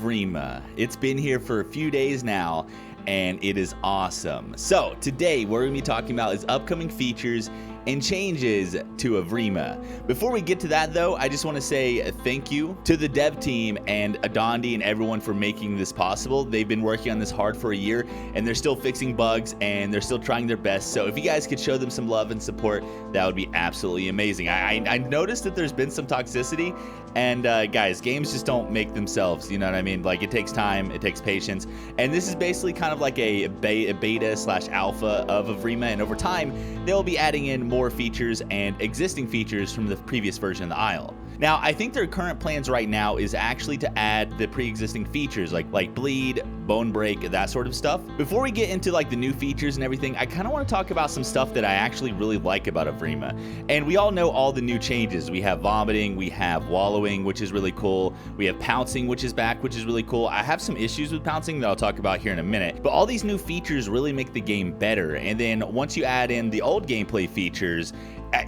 Evrima. It's been here for a few days now, and it is awesome. So today, what we're going to be talking about is upcoming features and changes to Evrima. Before we get to that though, I just want to say thank you to the dev team and Adondi and everyone for making this possible. They've been working on this hard for a year, and they're still fixing bugs, and they're still trying their best. So if you guys could show them some love and support, that would be absolutely amazing. I noticed that there's been some toxicity, and guys, games just don't make themselves, you know what I mean? Like, it takes time, it takes patience, and this is basically kind of like a beta slash alpha of Evrima, and over time, they'll be adding in more features and existing features from the previous version of the Isle. Now, I think their current plans right now is actually to add the pre-existing features like bleed, bone break, that sort of stuff. Before we get into like the new features and everything, I kind of want to talk about some stuff that I actually really like about Evrima. And we all know all the new changes. We have vomiting, we have wallowing, which is really cool. We have pouncing, which is back, which is really cool. I have some issues with pouncing that I'll talk about here in a minute, but all these new features really make the game better. And then once you add in the old gameplay features,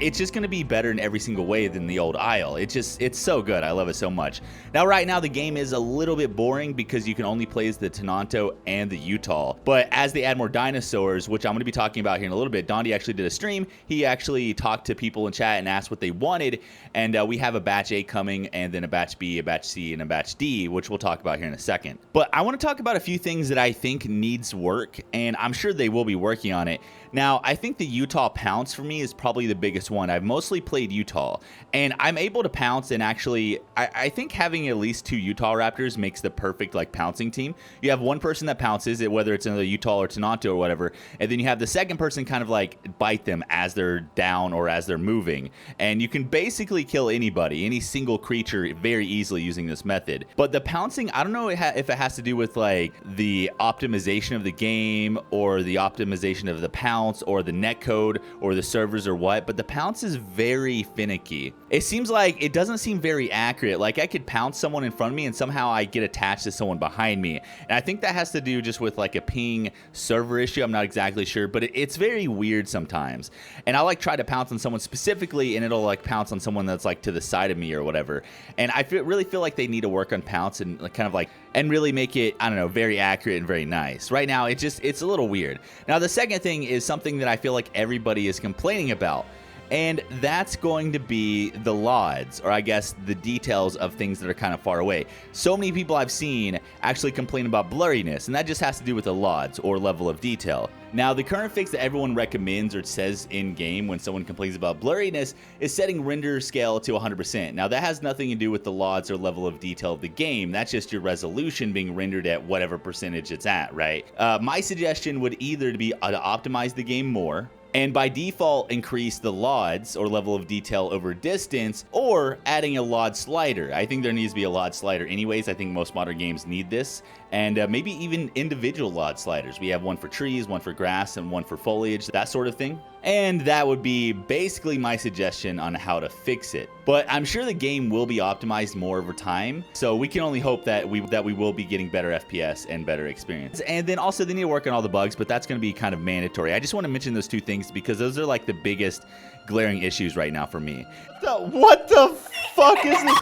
it's just going to be better in every single way than the old Isle. It's so good. I love it so much. Now, right now, the game is a little bit boring because you can only play as the Tenonto and the Utah. But as they add more dinosaurs, which I'm going to be talking about here in a little bit, Dondi actually did a stream. He actually talked to people in chat and asked what they wanted. And we have a batch A coming, and then a batch B, a batch C, and a batch D, which we'll talk about here in a second. But I want to talk about a few things that I think needs work, and I'm sure they will be working on it. Now, I think the Utah pounce for me is probably the biggest one. I've mostly played Utah, and I'm able to pounce, and actually, I think having at least 2 Utah Raptors makes the perfect like pouncing team. You have one person that pounces, whether it's another Utah or Tenonto or whatever, and then you have the second person kind of like bite them as they're down or as they're moving, and you can basically kill anybody, any single creature very easily using this method. But the pouncing, I don't know if it has to do with like the optimization of the game or the optimization of the pounce or the netcode or the servers or what, but the pounce is very finicky. It seems like it doesn't seem very accurate. Like, I could pounce someone in front of me and somehow I get attached to someone behind me. And I think that has to do just with like a ping server issue. I'm not exactly sure, but it's very weird sometimes. And I like try to pounce on someone specifically, and it'll like pounce on someone that's like to the side of me or whatever. And I really feel like they need to work on pounce and like, kind of like, and really make it, I don't know, very accurate and very nice. Right now, it's a little weird. Now, the second thing is something that I feel like everybody is complaining about, and that's going to be the LODs, or I guess the details of things that are kind of far away. So many people I've seen actually complain about blurriness, and that just has to do with the LODs, or level of detail. Now, the current fix that everyone recommends or says in-game when someone complains about blurriness is setting render scale to 100%. Now, that has nothing to do with the LODs or level of detail of the game. That's just your resolution being rendered at whatever percentage it's at, right? My suggestion would either be to optimize the game more, and by default increase the LODs or level of detail over distance, or adding a LOD slider. I think there needs to be a LOD slider anyways. I think most modern games need this, and maybe even individual LOD sliders. We have one for trees, one for grass, and one for foliage, that sort of thing. And that would be basically my suggestion on how to fix it. But I'm sure the game will be optimized more over time, so we can only hope that we will be getting better FPS and better experience. And then also they need to work on all the bugs, but that's going to be kind of mandatory. I just want to mention those 2 things because those are like the biggest glaring issues right now for me. What the fuck is this?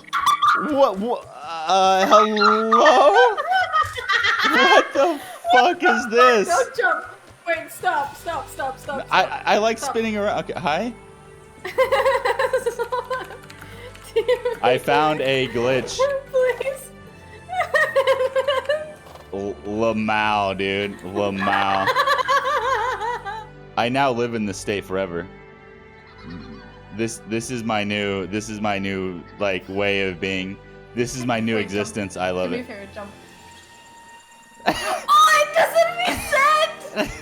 What hello? What the fuck is this? Don't jump. Wait, stop. I like spinning around. Okay, hi? I found a glitch. Please. Lamau, dude. Lamau. I now live in this state forever. This is my new like way of being. This is my new existence. I love it. Jump. Oh, it doesn't make sense.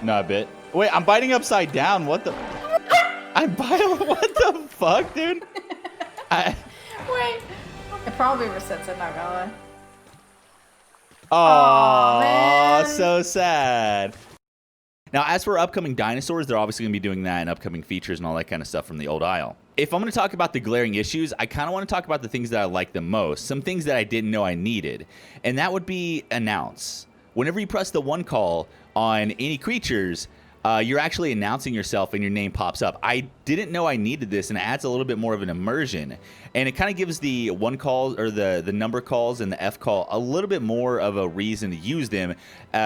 Not a bit. Wait, I'm biting upside down. What the? I'm biting. What the fuck, dude? Wait. It probably resets it, not gonna lie. Oh, man. So sad. Now, as for upcoming dinosaurs, they're obviously going to be doing that and upcoming features and all that kind of stuff from the old Isle. If I'm going to talk about the glaring issues, I kind of want to talk about the things that I like the most, some things that I didn't know I needed, and that would be announce. Whenever you press the 1 call on any creatures, you're actually announcing yourself and your name pops up. I didn't know I needed this, and it adds a little bit more of an immersion. And it kind of gives the one call or the number calls and the F call a little bit more of a reason to use them,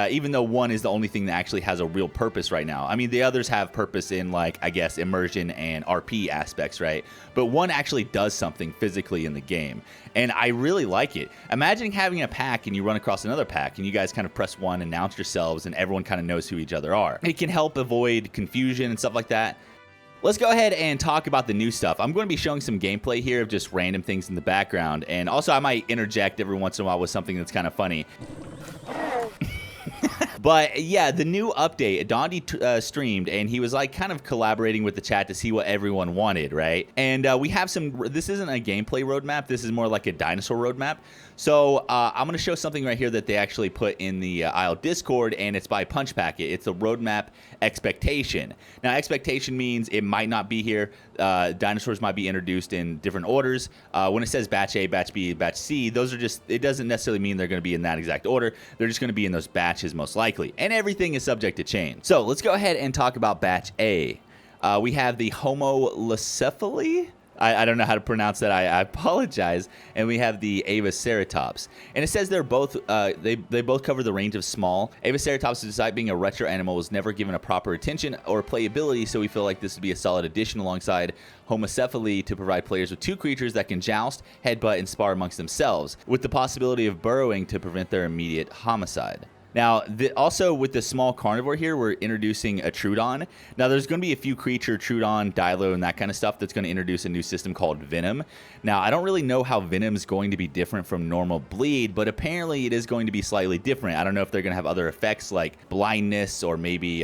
even though one is the only thing that actually has a real purpose right now. I mean, the others have purpose in, like, I guess, immersion and RP aspects, right? But one actually does something physically in the game, and I really like it. Imagine having a pack and you run across another pack, and you guys kind of press 1, announce yourselves, and everyone kind of knows who each other are. It can help avoid confusion and stuff like that. Let's go ahead and talk about the new stuff. I'm going to be showing some gameplay here of just random things in the background, and also I might interject every once in a while with something that's kind of funny. But yeah, the new update, Dondi streamed, and he was like kind of collaborating with the chat to see what everyone wanted, right? And we have some, this isn't a gameplay roadmap, this is more like a dinosaur roadmap. So I'm going to show something right here that they actually put in the ISLE Discord, and it's by Punch Packet. It's a roadmap expectation. Now, expectation means it might not be here. Dinosaurs might be introduced in different orders. When it says batch A, batch B, batch C, those are just, it doesn't necessarily mean they're going to be in that exact order. They're just going to be in those batches most likely. And everything is subject to change. So let's go ahead and talk about batch A. We have the Homolocephali. I don't know how to pronounce that. I apologize. And we have the Avaceratops. And it says they're both they both cover the range of small. Avaceratops, despite being a retro animal, was never given a proper attention or playability, so we feel like this would be a solid addition alongside Homocephali to provide players with two creatures that can joust, headbutt, and spar amongst themselves, with the possibility of burrowing to prevent their immediate homicide. Now, also with the small carnivore here, we're introducing a Troodon. Now, there's going to be a few creature, Troodon, Dilo, and that kind of stuff that's going to introduce a new system called Venom. Now, I don't really know how Venom is going to be different from normal bleed, but apparently it is going to be slightly different. I don't know if they're going to have other effects like blindness or maybe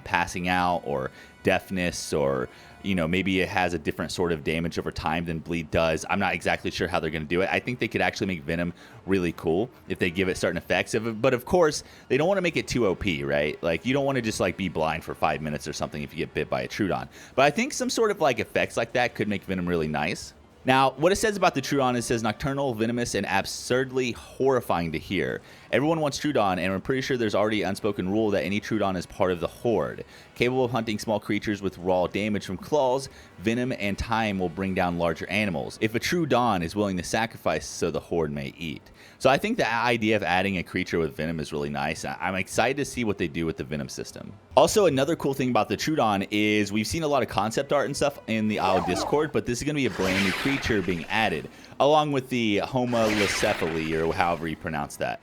passing out or deafness, or you know, maybe it has a different sort of damage over time than bleed does. I'm not exactly sure how they're going to do it. I think they could actually make Venom really cool if they give it certain effects. But of course, they don't want to make it too OP, right? Like, you don't want to just like be blind for 5 minutes or something if you get bit by a Troodon. But I think some sort of like effects like that could make Venom really nice. Now, what it says about the Troodon, it says nocturnal, venomous, and absurdly horrifying to hear. Everyone wants Troodon, and I'm pretty sure there's already an unspoken rule that any Troodon is part of the horde. Capable of hunting small creatures with raw damage from claws, venom, and time will bring down larger animals. If a Troodon is willing to sacrifice so the horde may eat. So I think the idea of adding a creature with venom is really nice. I'm excited to see what they do with the venom system. Also, another cool thing about the Troodon is we've seen a lot of concept art and stuff in the ISLE Discord, but this is going to be a brand new creature being added, along with the Homolocephali, or however you pronounce that.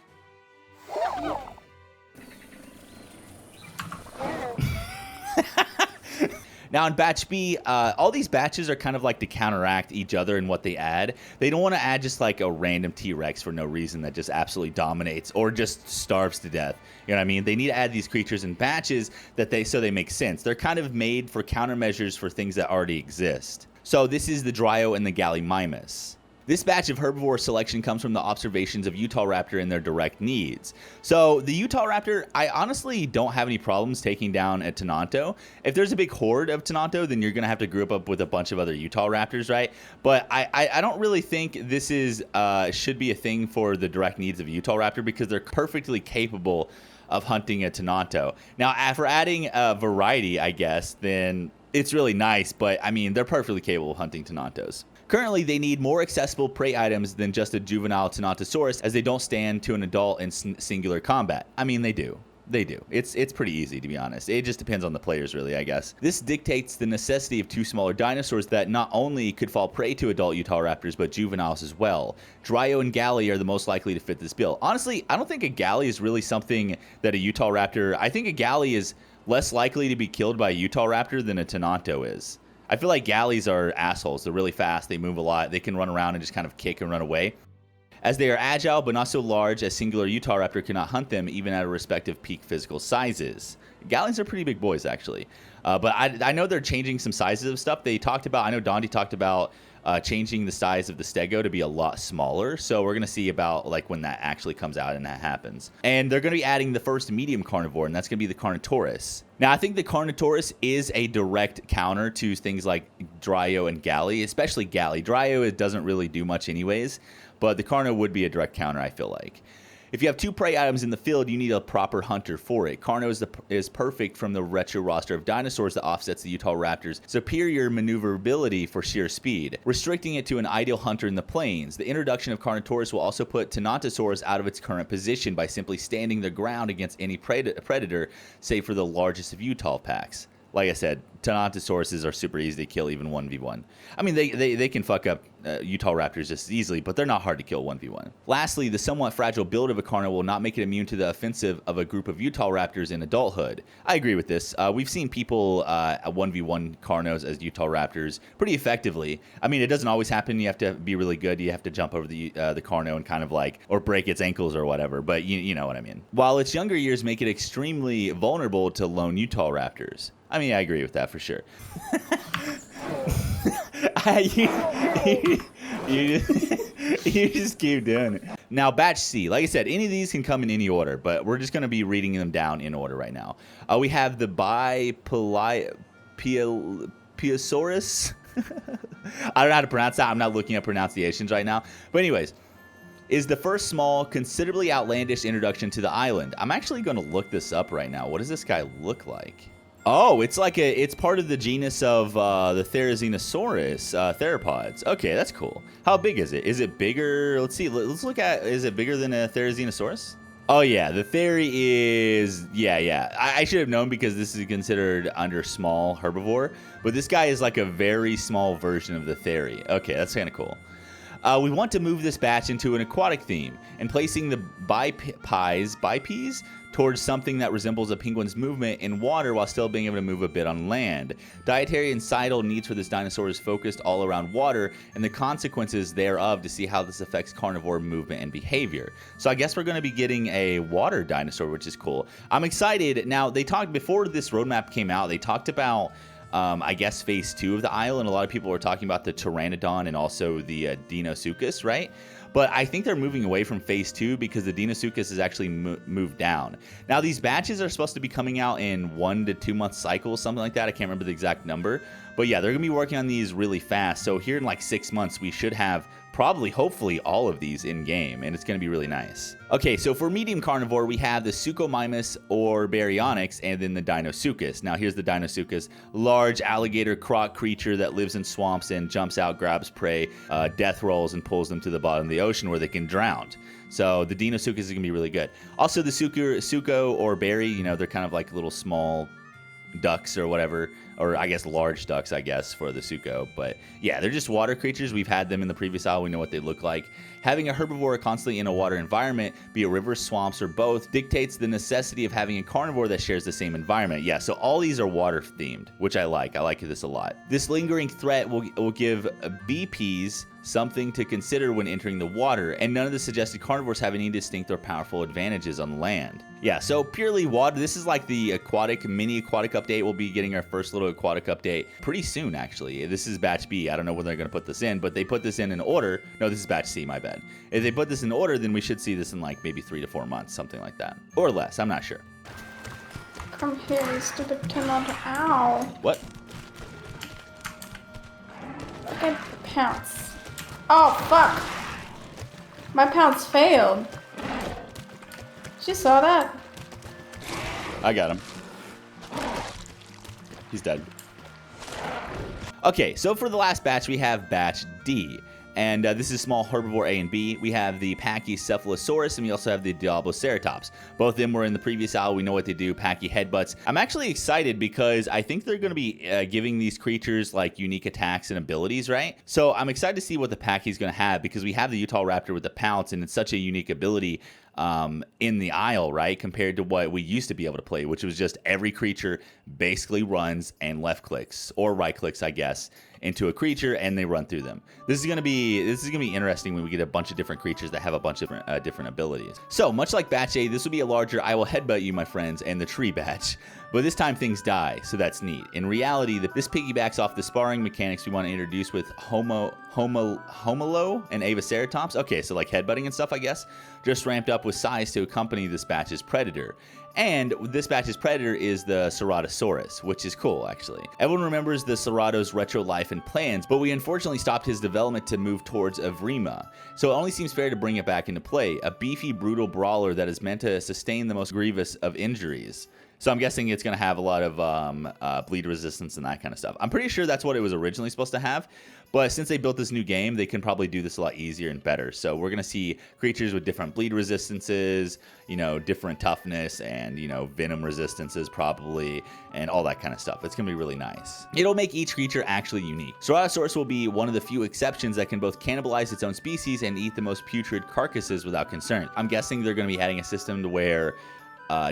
Now in batch B, all these batches are kind of like to counteract each other in what they add. They don't want to add just like a random T-Rex for no reason that just absolutely dominates or just starves to death. You know what I mean? They need to add these creatures in batches so they make sense. They're kind of made for countermeasures for things that already exist. So this is the Dryo and the Gallimimus. This batch of herbivore selection comes from the observations of Utahraptor and their direct needs. So the Utahraptor, I honestly don't have any problems taking down a Tenonto. If there's a big horde of Tenonto, then you're going to have to group up with a bunch of other Utahraptors, right? But I don't really think this should be a thing for the direct needs of Utahraptor, because they're perfectly capable of hunting a Tenonto. Now, for adding a variety, I guess, then it's really nice, but I mean, they're perfectly capable of hunting Tenontos. Currently, they need more accessible prey items than just a juvenile Tenontosaurus, as they don't stand to an adult in singular combat. I mean, they do. They do. It's pretty easy, to be honest. It just depends on the players, really, I guess. This dictates the necessity of two smaller dinosaurs that not only could fall prey to adult Utahraptors, but juveniles as well. Dryo and Galli are the most likely to fit this bill. Honestly, I don't think a Galli is really something that a Utahraptor... I think a Galli is less likely to be killed by a Utahraptor than a Tenonto is. I feel like Gallis are assholes. They're really fast. They move a lot. They can run around and just kind of kick and run away. As they are agile, but not so large as singular Utahraptor cannot hunt them, even at a respective peak physical sizes. Gallis are pretty big boys, actually. But I know they're changing some sizes of stuff. They talked about, I know Dondi talked about changing the size of the Stego to be a lot smaller. So we're going to see about like when that actually comes out and that happens. And they're going to be adding the first medium carnivore, and that's going to be the Carnotaurus. Now, I think the Carnotaurus is a direct counter to things like Dryo and Galli, especially Galli. Dryo, it doesn't really do much anyways, but the Carno would be a direct counter, I feel like. If you have 2 prey items in the field, you need a proper hunter for it. Carno is perfect from the retro roster of dinosaurs that offsets the Utah Raptors' superior maneuverability for sheer speed, restricting it to an ideal hunter in the plains. The introduction of Carnotaurus will also put Dinosaurs out of its current position by simply standing the ground against any predator, save for the largest of Utah packs. Like I said, Dinosaurs are super easy to kill, even 1v1. I mean, they can fuck up Utah Raptors just as easily, but they're not hard to kill 1v1. Lastly, the somewhat fragile build of a Carno will not make it immune to the offensive of a group of Utah Raptors in adulthood. I agree with this. We've seen people 1v1 Carnos as Utah Raptors pretty effectively. I mean, it doesn't always happen. You have to be really good. You have to jump over the Carno and kind of like, or break its ankles or whatever, but you know what I mean. While its younger years make it extremely vulnerable to lone Utah Raptors. I mean, I agree with that for sure. you just keep doing it. Now, batch C. Like I said, any of these can come in any order, but we're just going to be reading them down in order right now. We have the Piosaurus. I don't know how to pronounce that. I'm not looking at pronunciations right now. But anyways, is the first small, considerably outlandish introduction to the island. I'm actually going to look this up right now. What does this guy look like? Oh, it's like it's part of the genus of the Dinosaurs theropods. Okay, that's cool. How big is it? Is it bigger? Let's see. Let's look at, is it bigger than a Dinosaurs? Oh yeah, the theory is, yeah. I should have known because this is considered under small herbivore, but this guy is like a very small version of the theory. Okay, that's kind of cool. We want to move this batch into an aquatic theme and placing the bipes towards something that resembles a penguin's movement in water while still being able to move a bit on land. Dietary and societal needs for this dinosaur is focused all around water and the consequences thereof to see how this affects carnivore movement and behavior. So I guess we're going to be getting a water dinosaur, which is cool. I'm excited. Now, they talked, before this roadmap came out, they talked about I guess phase 2 of the island. A lot of people were talking about the Pteranodon and also the Deinosuchus, right? But I think they're moving away from phase 2 because the Deinosuchus is actually moved down. Now, these batches are supposed to be coming out in 1 to 2 month cycles, something like that. I can't remember the exact number. But yeah, they're going to be working on these really fast. So here in like 6 months, we should have probably, hopefully, all of these in game, and it's going to be really nice. Okay, so for medium carnivore, we have the Suchomimus or Baryonyx, and then the Deinosuchus. Now, here's the Deinosuchus, large alligator croc creature that lives in swamps and jumps out, grabs prey, death rolls, and pulls them to the bottom of the ocean where they can drown. So the Deinosuchus is going to be really good. Also, the Sucho or Berry, you know, they're kind of like little small ducks or whatever, or I guess large ducks, I guess, for the Sucho. But yeah, they're just water creatures. We've had them in the previous isle. We know what they look like. Having a herbivore constantly in a water environment, be it rivers, swamps, or both, dictates the necessity of having a carnivore that shares the same environment. Yeah, so all these are water themed, which I like. I like this a lot. This lingering threat will give BPs something to consider when entering the water, and none of the suggested carnivores have any distinct or powerful advantages on land. Yeah, so purely water. This is like the mini aquatic update. We'll be getting our first little aquatic update pretty soon, actually. This is batch B. I don't know when they're going to put this in, but they put this in order. No, this is batch C, my bad. If they put this in order, then we should see this in like maybe 3 to 4 months, something like that. Or less, I'm not sure. Come here, you stupid cannot. Ow. What? Fucking pounce. Oh, fuck. My pounce failed. She saw that? I got him. He's dead. Okay, so for the last batch, we have batch D. And this is small herbivore A and B. We have the Pachycephalosaurus, and we also have the Diabloceratops. Both of them were in the previous isle. We know what they do, Pachy headbutts. I'm actually excited because I think they're going to be giving these creatures like unique attacks and abilities, right? So I'm excited to see what the Pachy's going to have because we have the Utah Raptor with the Pounce, and it's such a unique ability in the isle, right? Compared to what we used to be able to play, which was just every creature basically runs and left clicks or right clicks, I guess, into a creature and they run through them. This is gonna be interesting when we get a bunch of different creatures that have a bunch of different abilities. So much like batch A, this will be a larger I will headbutt you, my friends, and the tree batch. But this time things die, so that's neat. In reality, this piggybacks off the sparring mechanics we want to introduce with Homolo and Avaceratops. Okay, so like headbutting and stuff, I guess. Just ramped up with size to accompany this batch's predator. And this batch's predator is the Ceratosaurus, which is cool, actually. Everyone remembers the Cerato's retro life and plans, but we unfortunately stopped his development to move towards Evrima. So it only seems fair to bring it back into play, a beefy, brutal brawler that is meant to sustain the most grievous of injuries. So I'm guessing it's going to have a lot of bleed resistance and that kind of stuff. I'm pretty sure that's what it was originally supposed to have. But since they built this new game, they can probably do this a lot easier and better. So we're going to see creatures with different bleed resistances, you know, different toughness and, you know, venom resistances probably, and all that kind of stuff. It's going to be really nice. It'll make each creature actually unique. Ceratosaurus will be one of the few exceptions that can both cannibalize its own species and eat the most putrid carcasses without concern. I'm guessing they're going to be adding a system to where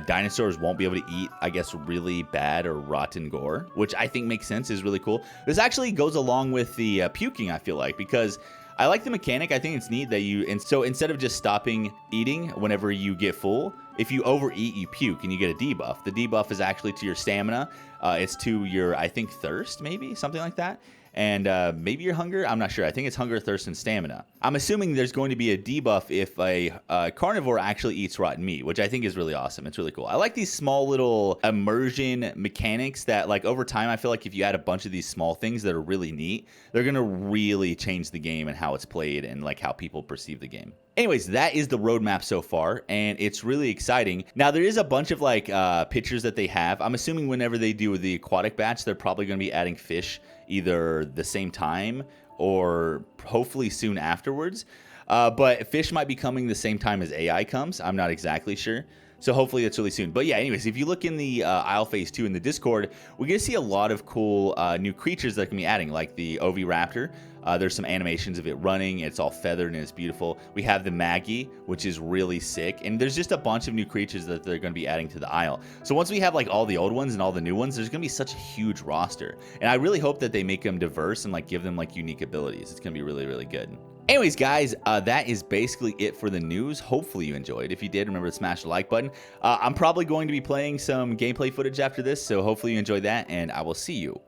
dinosaurs won't be able to eat, I guess, really bad or rotten gore, which I think makes sense, is really cool. This actually goes along with the puking, I feel like, because I like the mechanic. I think it's neat that so instead of just stopping eating whenever you get full, if you overeat, you puke and you get a debuff. The debuff is actually to your stamina. It's to your, I think, thirst, maybe, something like that. And maybe your hunger. I'm not sure. I think it's hunger, thirst, and stamina. I'm assuming there's going to be a debuff if a carnivore actually eats rotten meat, which I think is really awesome. It's really cool. I like these small little immersion mechanics that, like, over time, I feel like if you add a bunch of these small things that are really neat, they're going to really change the game and how it's played and, like, how people perceive the game. Anyways, that is the roadmap so far, and it's really exciting. Now, there is a bunch of, like, pictures that they have. I'm assuming whenever they do the aquatic batch, they're probably going to be adding fish either the same time or hopefully soon afterwards. But fish might be coming the same time as AI comes. I'm not exactly sure. So hopefully that's really soon. But yeah, anyways, if you look in the Isle Phase 2 in the Discord, we're going to see a lot of cool new creatures that can be adding, like the Oviraptor. There's some animations of it running. It's all feathered and it's beautiful. We have the Maggie, which is really sick. And there's just a bunch of new creatures that they're going to be adding to the Isle. So once we have like all the old ones and all the new ones, there's going to be such a huge roster. And I really hope that they make them diverse and like give them like unique abilities. It's going to be really, really good. Anyways, guys, that is basically it for the news. Hopefully you enjoyed. If you did, remember to smash the like button. I'm probably going to be playing some gameplay footage after this, so hopefully you enjoyed that, and I will see you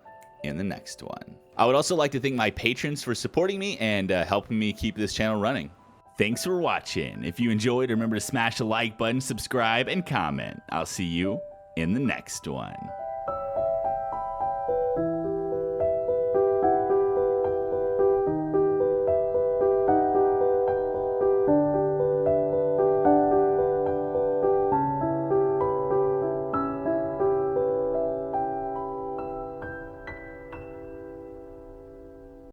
in the next one. I would also like to thank my patrons for supporting me and helping me keep this channel running. Thanks for watching. If you enjoyed, remember to smash the like button, subscribe, and comment. I'll see you in the next one.